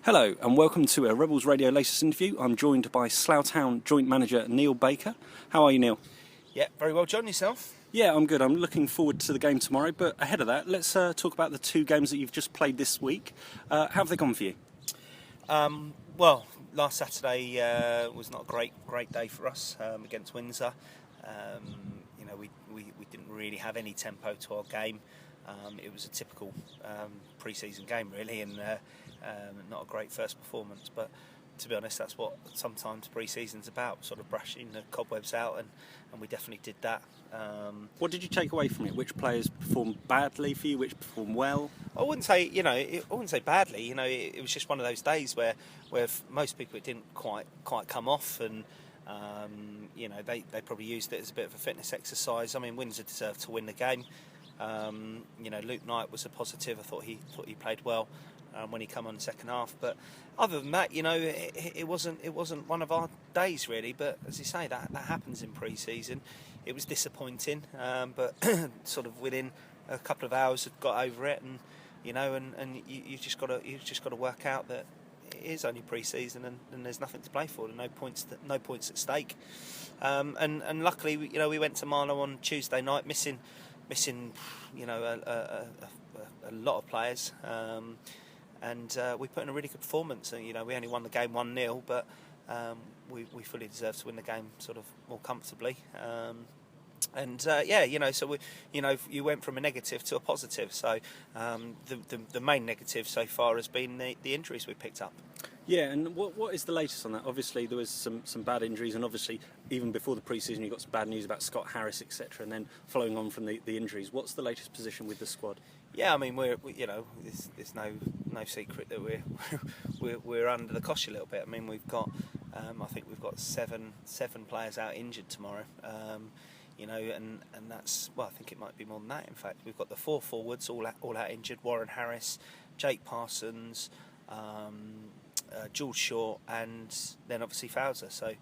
Hello and welcome to a Rebels Radio latest interview. I'm joined by Slough Town Joint Manager Neil Baker. How are you, Neil? Yeah, very well, John. Yourself? Yeah, I'm good. I'm looking forward to the game tomorrow, but ahead of that, let's talk about the two games that you've just played this week. How have they gone for you? Well, last Saturday was not a great day for us against Windsor. We didn't really have any tempo to our game. It was a typical pre-season game, really, and not a great first performance. But to be honest, that's what sometimes pre-season's about, sort of brushing the cobwebs out, and we definitely did that. What did you take away from it? Which players performed badly for you? Which performed well? I wouldn't say badly. It was just one of those days where most people it didn't quite come off, and they probably used it as a bit of a fitness exercise. I mean, Windsor deserved to win the game. Luke Knight was a positive. I thought he played well when he came on the second half. But other than that, it wasn't one of our days really. But as you say, that happens in pre-season. It was disappointing, but sort of within a couple of hours, had got over it, and you've just got to work out that it is only pre-season and there's nothing to play for. No points at stake. And luckily, we went to Marlow on Tuesday night, missing a lot of players, and we put in a really good performance. And we only won the game 1-0, but we fully deserved to win the game sort of more comfortably. So you went from a negative to a positive. So the main negative so far has been the injuries we picked up. Yeah, and what is the latest on that? Obviously, there was some bad injuries, and obviously, even before the pre-season, you got some bad news about Scott Harris, etc. And then following on from the injuries, what's the latest position with the squad? Yeah, I mean, there's no secret that we're under the cosh a little bit. I mean, we've got I think we've got seven players out injured tomorrow. And that's, well, I think it might be more than that. In fact, we've got the 4 forwards all out injured: Warren Harris, Jake Parsons, Jules Shaw, and then obviously Fowler. So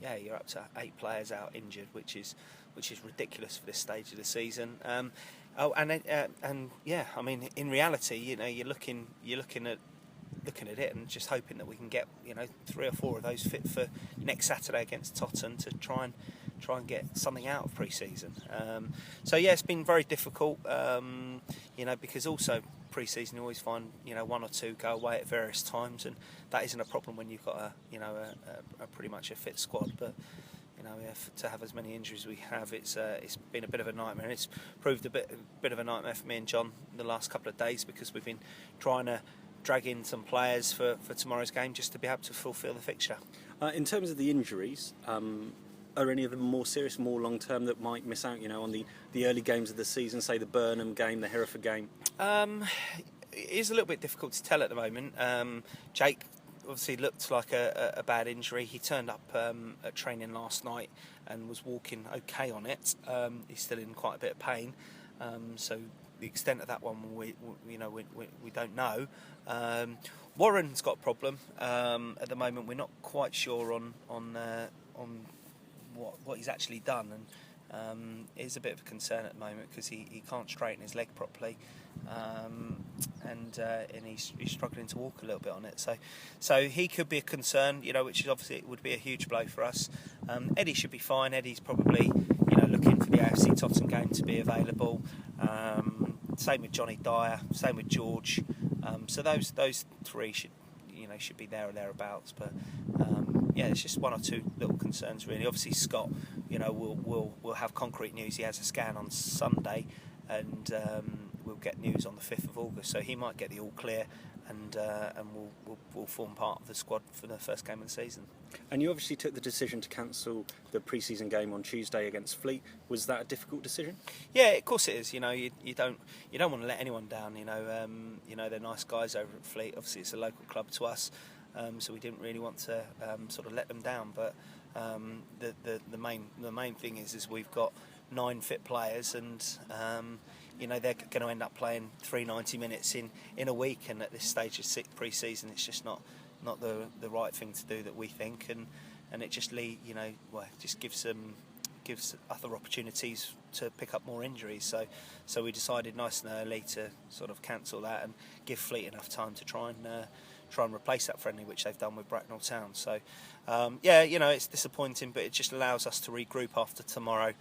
yeah, you're up to 8 players out injured, which is ridiculous for this stage of the season. I mean, in reality, you're looking at it and just hoping that we can get 3 or 4 of those fit for next Saturday against Totton to try and get something out of pre-season. It's been very difficult, because also pre-season you always find 1 or 2 go away at various times, and that isn't a problem when you've got a pretty much a fit squad. But to have as many injuries as we have, it's been a bit of a nightmare, and it's proved a bit of a nightmare for me and John the last couple of days, because we've been trying to drag in some players for tomorrow's game just to be able to fulfil the fixture. In terms of the injuries, are any of them more serious, more long-term, that might miss out, on the early games of the season, say the Burnham game, the Hereford game? It is a little bit difficult to tell at the moment. Jake obviously looked like a bad injury. He turned up at training last night and was walking okay on it. He's still in quite a bit of pain, so the extent of that one we don't know. Warren's got a problem at the moment. We're not quite sure on what he's actually done, and it's a bit of a concern at the moment because he can't straighten his leg properly, and he's struggling to walk a little bit on it. So he could be a concern, which is obviously it would be a huge blow for us. Eddie should be fine. Eddie's probably looking for the AFC Tottenham game to be available. Same with Johnny Dyer. Same with George. So those 3 should be there or thereabouts. But it's just 1 or 2 little concerns really. Obviously Scott, we'll have concrete news. He has a scan on Sunday, and we'll get news on the 5th of August. So he might get the all clear, and will form part of the squad for the first game of the season. And you obviously took the decision to cancel the pre-season game on Tuesday against Fleet. Was that a difficult decision? Yeah, of course it is. You don't want to let anyone down. They're nice guys over at Fleet. Obviously, it's a local club to us, so we didn't really want to sort of let them down. But the main thing is we've got 9 fit players, and they're going to end up playing 390 minutes in a week. And at this stage of pre-season, it's just not the right thing to do, that we think, and it just just gives other opportunities to pick up more injuries. So we decided nice and early to sort of cancel that and give Fleet enough time to try try and replace that friendly, which they've done with Bracknell Town. So, yeah, it's disappointing, but it just allows us to regroup after tomorrow,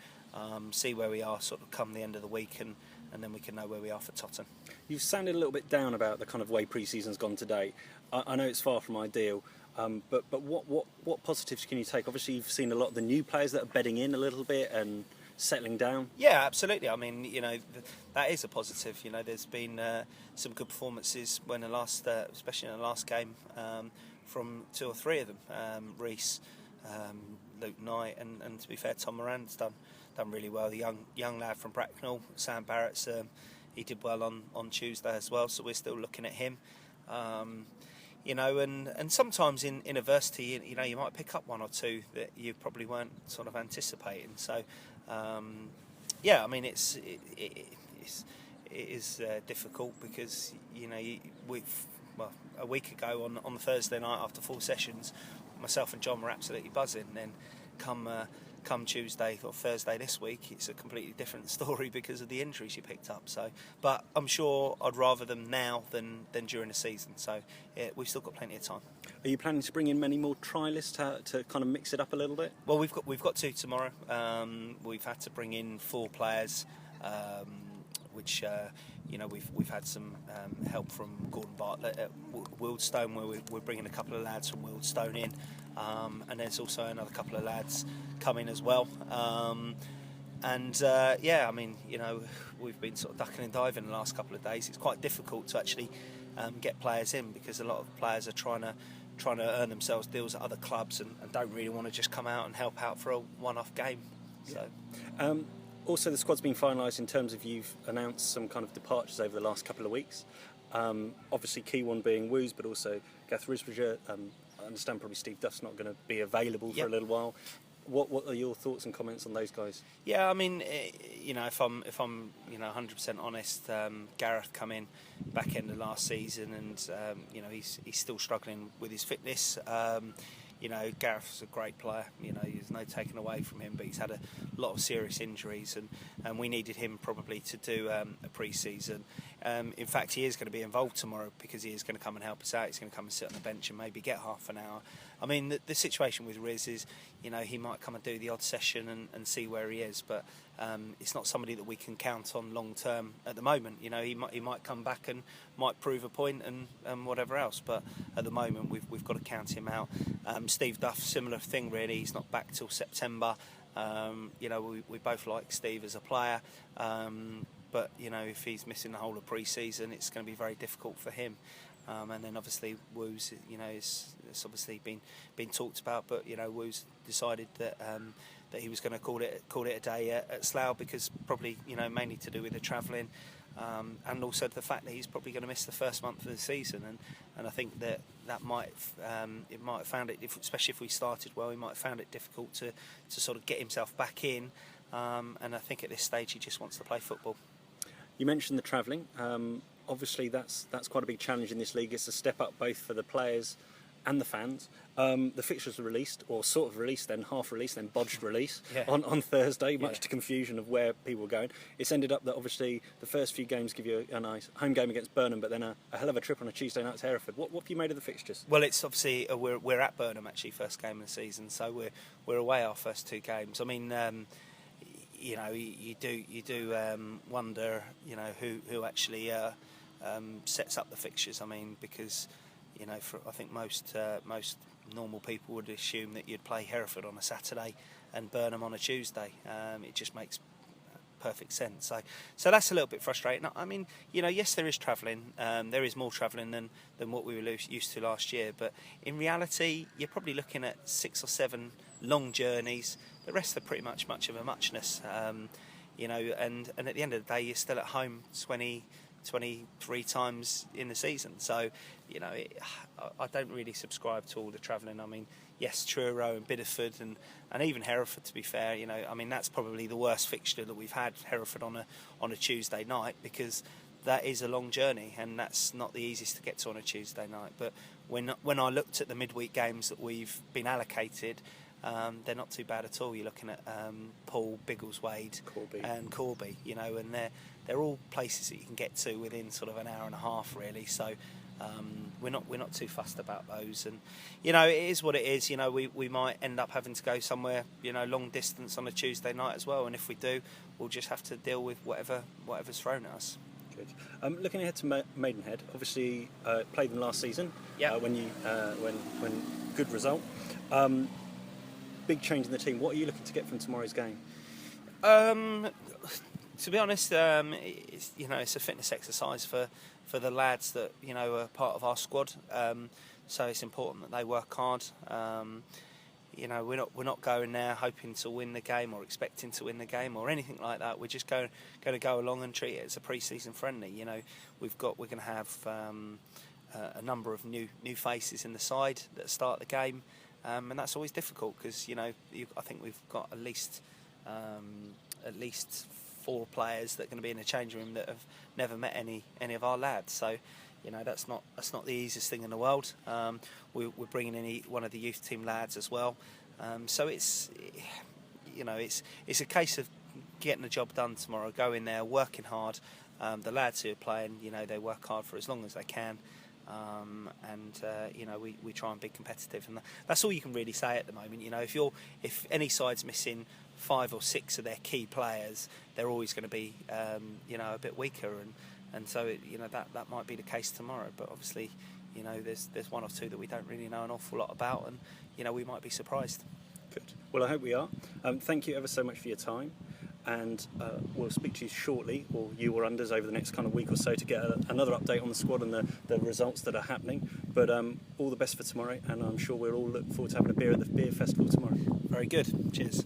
see where we are sort of come the end of the week, and then we can know where we are for Totton. You've sounded a little bit down about the kind of way pre-season's gone today. I know it's far from ideal, but what positives can you take? Obviously, you've seen a lot of the new players that are bedding in a little bit and settling down. Yeah, absolutely. I mean, that is a positive. There's been some good performances especially in the last game, from 2 or 3 of them. Reese, Luke Knight, and to be fair, Tom Moran's done really well. The young lad from Bracknell, Sam Barrett's, he did well on Tuesday as well. So we're still looking at him. And sometimes in adversity, you might pick up 1 or 2 that you probably weren't sort of anticipating. So, yeah, I mean, it is difficult because a week ago on the Thursday night after 4 sessions, myself and John were absolutely buzzing. Then come Tuesday or Thursday this week, it's a completely different story because of the injuries you picked up. So, but I'm sure I'd rather them now than during the season. So, yeah, we've still got plenty of time. Are you planning to bring in many more trialists to kind of mix it up a little bit? Well, we've got 2 tomorrow. We've had to bring in 4 players, which we've had some help from Gordon Bartlett at Wildstone, where we're bringing a couple of lads from Wildstone in. And there's also another couple of lads coming as well. Yeah, I mean, we've been sort of ducking and diving the last couple of days. It's quite difficult to actually get players in because a lot of players are trying to earn themselves deals at other clubs and don't really want to just come out and help out for a one-off game. So. Also, the squad's been finalised in terms of you've announced some kind of departures over the last couple of weeks. Obviously, key one being Woos, but also Gath Risbridger. I understand probably Steve Duff's not going to be available for a little while. What are your thoughts and comments on those guys? Yeah, I mean, if I'm 100% honest, Gareth come in back end of last season, and he's still struggling with his fitness. Gareth's a great player. There's no taking away from him, but he's had a lot of serious injuries, and we needed him probably to do a pre-season. In fact, he is going to be involved tomorrow because he is going to come and help us out. He's going to come and sit on the bench and maybe get half an hour. I mean, the situation with Riz is, he might come and do the odd session and see where he is, but it's not somebody that we can count on long term at the moment. He might come back and might prove a point and whatever else, but at the moment we've got to count him out. Steve Duff, similar thing really. He's not back till September. We both like Steve as a player, but if he's missing the whole of pre-season, it's going to be very difficult for him. And then obviously Woos, it's obviously been talked about, but Woos decided that he was going to call it a day at Slough because probably mainly to do with the travelling, and also the fact that he's probably going to miss the first month of the season, and I think that might have found it, especially if we started well, he might have found it difficult to sort of get himself back in, and I think at this stage he just wants to play football. You mentioned the travelling. Obviously, that's quite a big challenge in this league. It's a step up both for the players and the fans. The fixtures were released, or sort of released, then half released, then bodged release on Thursday, much to confusion of where people were going. It's ended up that obviously the first few games give you a nice home game against Burnham, but then a hell of a trip on a Tuesday night to Hereford. What have you made of the fixtures? Well, it's obviously we're at Burnham actually, first game of the season, so we're away our first 2 games. I mean, you do wonder, who actually sets up the fixtures. I mean, because I think most normal people would assume that you'd play Hereford on a Saturday and Burnham on a Tuesday. It just makes perfect sense. So that's a little bit frustrating. I mean, yes, there is travelling. There is more travelling than what we were used to last year. But in reality, you're probably looking at 6 or 7 long journeys. The rest are pretty much of a muchness. And at the end of the day, you're still at home 23 times in the season. So, I don't really subscribe to all the travelling. I mean, yes, Truro and Bideford and even Hereford, to be fair, I mean, that's probably the worst fixture that we've had, Hereford on a Tuesday night, because that is a long journey and that's not the easiest to get to on a Tuesday night. But when I looked at the midweek games that we've been allocated, they're not too bad at all. You're looking at Poole, Biggleswade and Corby, and they're all places that you can get to within sort of an hour and a half, really. So We're not too fussed about those, and it is what it is. We might end up having to go somewhere long distance on a Tuesday night as well, and if we do, we'll just have to deal with whatever's thrown at us. Good. Looking ahead to Maidenhead, obviously played them last season. Yeah. When good result. Big change in the team. What are you looking to get from tomorrow's game? To be honest, it's a fitness exercise for the lads that are part of our squad. So it's important that they work hard. We're not going there hoping to win the game or expecting to win the game or anything like that. We're just going to go along and treat it as a pre-season friendly. We're going to have a number of new faces in the side that start the game, and that's always difficult because I think we've got at least 4 players that are going to be in the changing room that have never met any of our lads. So that's not the easiest thing in the world. We're bringing in one of the youth team lads as well. So it's a case of getting the job done tomorrow, going there, working hard. The lads who are playing, they work hard for as long as they can. We try and be competitive, and that's all you can really say at the moment. If any side's missing 5 or 6 of their key players, they're always going to be a bit weaker, and so that might be the case tomorrow. But obviously, there's 1 or 2 that we don't really know an awful lot about, and we might be surprised. Good. Well, I hope we are. Thank you ever so much for your time. And we'll speak to you shortly, or you or unders over the next kind of week or so, to get another update on the squad and the results that are happening. But all the best for tomorrow, and I'm sure we'll all look forward to having a beer at the beer festival tomorrow. Very good. Cheers.